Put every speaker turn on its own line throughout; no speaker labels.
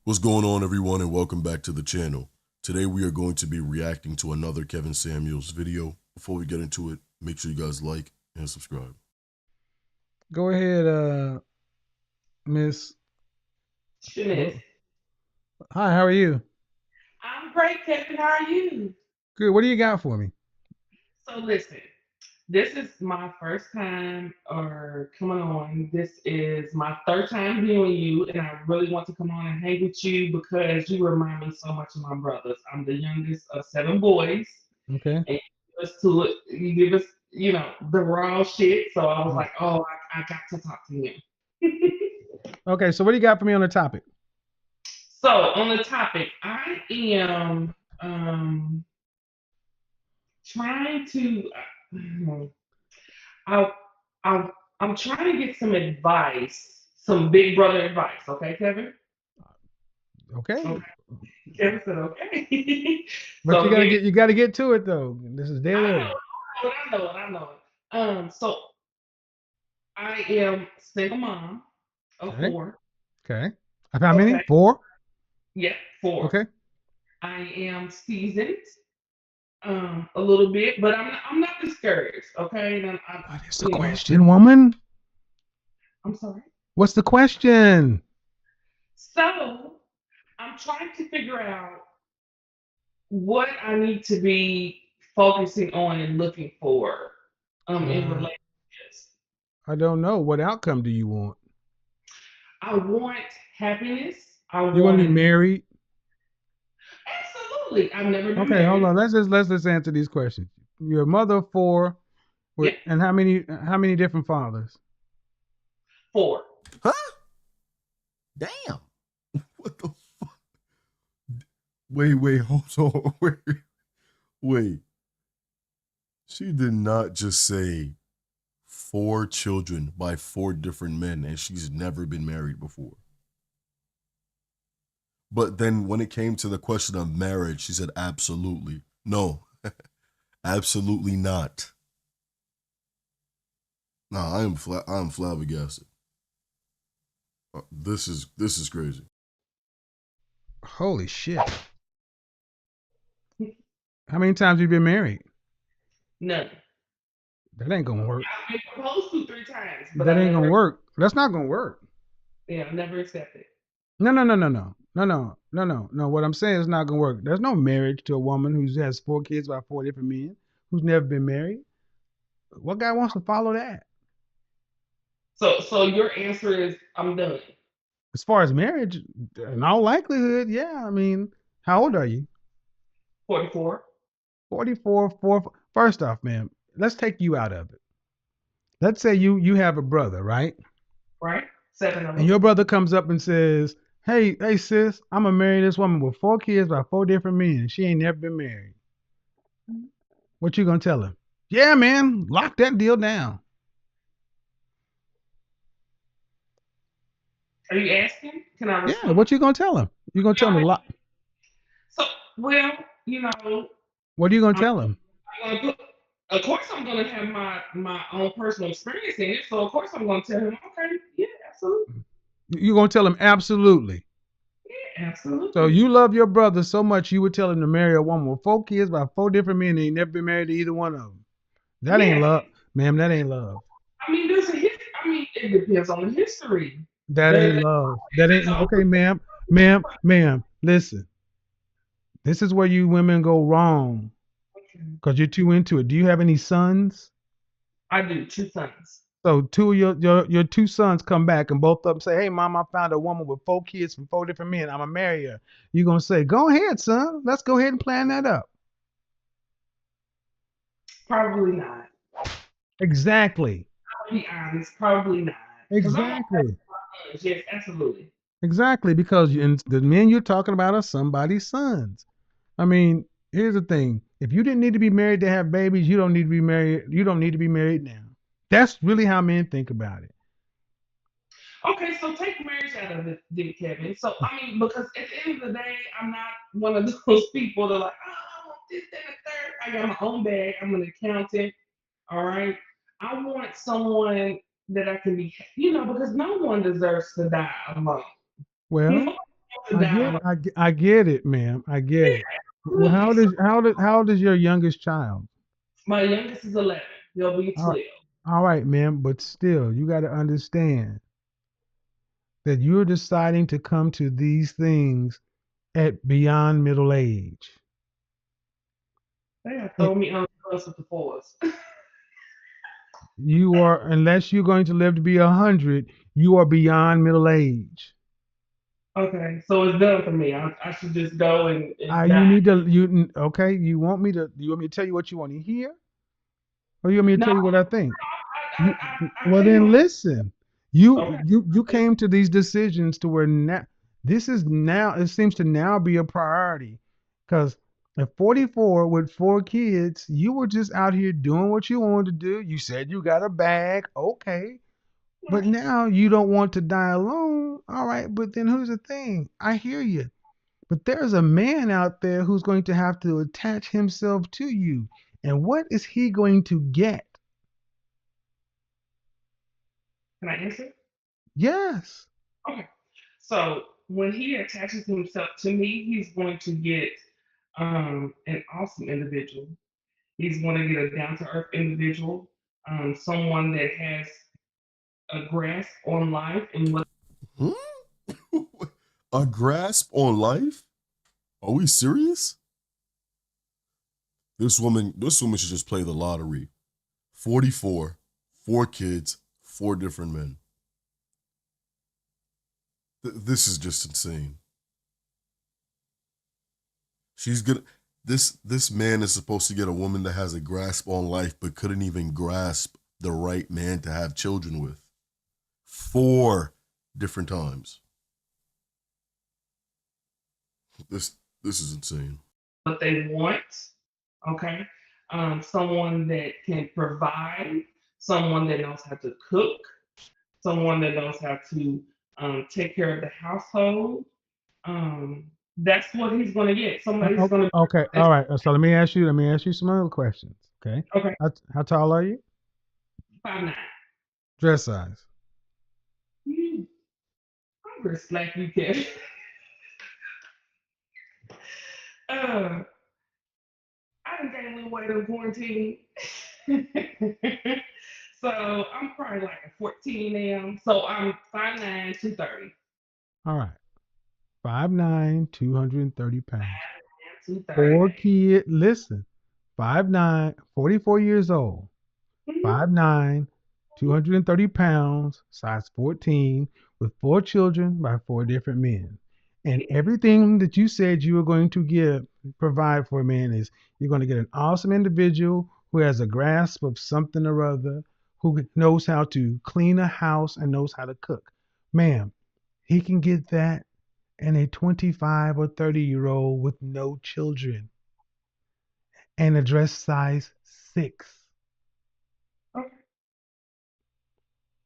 What's going on, everyone, and welcome back to the channel. Today we are going to be reacting to another Kevin Samuels video. Before we get into it, make sure you guys like and subscribe.
Go ahead, Miss.
Shanice.
Hi, how are you?
I'm great, Kevin. How are you?
Good. What do you got for me?
So listen, this is my first time or coming on. This is my third time viewing you, and I really want to come on and hang with you because you remind me so much of my brothers. I'm the youngest of seven boys,
Okay.
and you give us, the raw shit. So I was like, oh, I got to talk to him.
Okay. So what do you got for me on the topic?
So on the topic, I am trying to. I, I, I'm trying to get some advice, some big brother advice. Okay, Kevin.
Okay.
Okay. Kevin said okay.
But
So give me.
you gotta get to it though. This is dead
I know
air.
it. I know it. I know it. So I am single mom of
Okay.
four.
Okay. How many?
Okay.
4?
Yeah, four.
Okay.
I am seasoned, a little bit, but I'm not discouraged. Okay, and
What is the
you know,
question, woman?
I'm sorry.
What's the question?
So I'm trying to figure out what I need to be focusing on and looking for in
Uh,
relationships.
I don't know. What outcome do you want?
I want happiness. I
You want to be
want
married?
absolutely. I've never been
Okay, hold
married.
on. Let's just answer these questions. You're a mother of 4,
Yeah,
and how many different fathers?
four.
Huh? Damn. What the fuck? Wait, hold on. Wait. She did not just say 4 children by 4 different men, and she's never been married before. But then when it came to the question of marriage, she said absolutely. No, absolutely not. Nah, I'm flabbergasted. This is crazy.
Holy shit! How many times have you been married?
None.
That ain't gonna work.
I've been proposed to 3 times, but
That
I
ain't gonna
never,
work. That's not gonna work.
yeah, never accepted.
No, no, no, no, no, no, no, no, no, no. What I'm saying is not gonna work. There's no marriage to a woman who has 4 kids by 4 different men who's never been married. What guy wants to follow that?
So your answer is I'm done.
As far as marriage, in all likelihood, yeah. I mean, how old are you?
44,
44, 4. First off, man, let's take you out of it. Let's say you have a brother, right?
right? Seven of
And
them.
your brother comes up and says, hey sis, I'm gonna marry this woman with 4 kids by 4 different men. She ain't never been married. What you gonna tell him? Yeah, man, lock that deal down.
Are you asking? Can I
Yeah,
respond?
what you gonna tell him? You gonna tell him to lock?
So, well, you know,
What are you gonna
I'm,
tell him?
I'm gonna put. Of course, I'm gonna have my own personal experience in it. So, of course, I'm gonna tell him, okay, yeah, absolutely,
You gonna tell him absolutely.
yeah,
So
absolutely,
you love your brother so much you would tell him to marry a woman with 4 kids by 4 different men and he ain't never been married to either one of them. That ain't
yeah.
love, ma'am. That ain't love.
I mean, there's a his. I mean, it depends on the history.
That
There,
ain't love. That ain't
there's
okay, ma'am. Listen, this is where you women go wrong because you're too into it. Do you have any sons?
I do 2 sons.
So two of your 2 sons come back and both of them say, "Hey, mom, I found a woman with 4 kids from 4 different men. I'm gonna marry her." You gonna say, "Go ahead, son. Let's go ahead and plan that up."
Probably not.
Exactly.
I'll be honest, probably not. Because I'm gonna
Exactly.
have sons. Yes, absolutely.
Exactly. Because the men you're talking about are somebody's sons. I mean, here's the thing: if you didn't need to be married to have babies, you don't need to be married. You don't need to be married now. That's really how men think about it.
Okay, so take marriage out of it, then, Kevin. So I mean, because at the end of the day, I'm not one of those people that are like, oh, I want this, that, and the third. I got my own bag. I'm an accountant. All right. I want someone that I can be, because no one deserves to die alone.
Well,
No
I get it, ma'am. I get it. Well,
Absolutely. So
how old is your youngest child?
my youngest is 11. He'll be
All right,
12.
all right, ma'am. But still, you got to understand that you're deciding to come to these things at beyond middle age.
They have
And
thrown me on the bus with the force.
you are, unless you're going to live to be 100, you are beyond middle age.
Okay, so it's done for me. I should just go and
You
die.
need to, okay? You want me to tell you what you want to hear? Or you want me to
No,
tell you what I think? You,
I
well,
came
then
up.
listen.
Okay.
You came to these decisions to where now this is now it seems to now be a priority because at 44 with 4 kids, you were just out here doing what you wanted to do. You said you got a bag, okay, but now you don't want to die alone. All right, but then here's the thing. I hear you, but there's a man out there who's going to have to attach himself to you, and what is he going to get?
Can I answer?
Yes.
Okay. So when he attaches himself to me, he's going to get an awesome individual. He's going to get a down to earth individual, someone that has a grasp on life and what.
Hmm? A grasp on life? Are we serious? This woman should just play the lottery. 44, 4 kids, 4 different men. This is just insane. She's gonna this man is supposed to get a woman that has a grasp on life but couldn't even grasp the right man to have children with. 4 different times. This is insane.
What they want. Okay. Someone that can provide, someone that knows how to cook, someone that knows how to take care of the household. That's what he's going to get. Somebody's going to
Okay.
be
All right. So let me ask you some other questions. Okay.
okay.
How tall are you?
5'9".
Dress size.
You, I'm gonna slack you, Kevin. uh, I done gained a little weight on quarantine. So I'm probably like a 14 now. So I'm 5'9", 230.
All right. 5'9", 230 pounds.
230.
4 kid. Listen. 5'9", 44 years old.
Mhm.
5'9", 230 pounds, size 14, with 4 children by 4 different men. And everything that you said you were going to provide for a man is you're going to get an awesome individual who has a grasp of something or other, who knows how to clean a house and knows how to cook. Ma'am, he can get that and a 25 or 30-year-old with no children and a dress size 6.
Okay.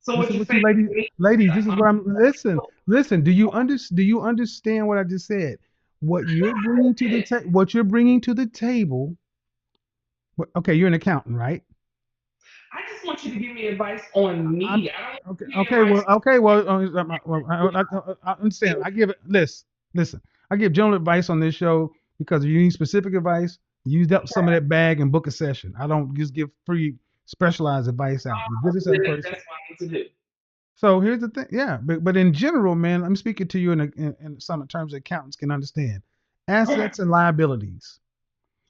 So
This
what
is
you're
what you
saying
ladies,
to me?
this is what I'm listen. Do you understand what I just said? What you're bringing to the what you're bringing to the table. Okay, you're an accountant, right?
I just want you to give me advice on
I'm
me. I don't want
okay.
you to give me advice.
I understand. I give it. Listen. I give general advice on this show because if you need specific advice, use up some of that bag and book a session. I don't just give free specialized advice out. You visit that person.
That's what I need to do.
So here's the thing, yeah, but in general, man, I'm speaking to you in some terms that accountants can understand.
Okay.
Assets and liabilities.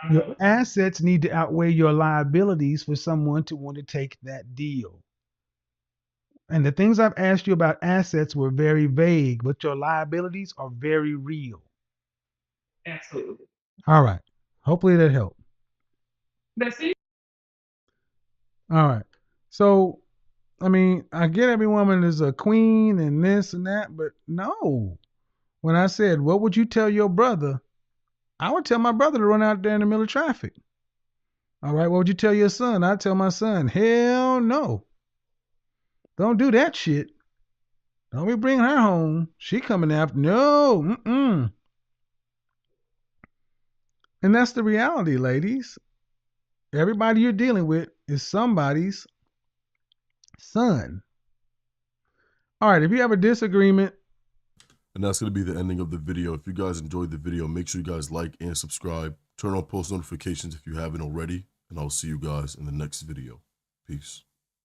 I
Your
know it.
assets need to outweigh your liabilities for someone to want to take that deal. And the things I've asked you about assets were very vague, but your liabilities are very real.
Absolutely.
All right. Hopefully that helped.
That's it.
All right. So, I mean, I get every woman is a queen and this and that, but no. When I said, what would you tell your brother? I would tell my brother to run out there in the middle of traffic. All right, what would you tell your son? I'd tell my son, hell no. Don't do that shit. Don't be bringing her home. She coming after. No. Mm-mm. And that's the reality, ladies. Everybody you're dealing with is somebody's son. All right, if you have a disagreement,
And that's going to be the ending of the video. If you guys enjoyed the video, make sure you guys like and subscribe. Turn on post notifications if you haven't already. And I'll see you guys in the next video. Peace.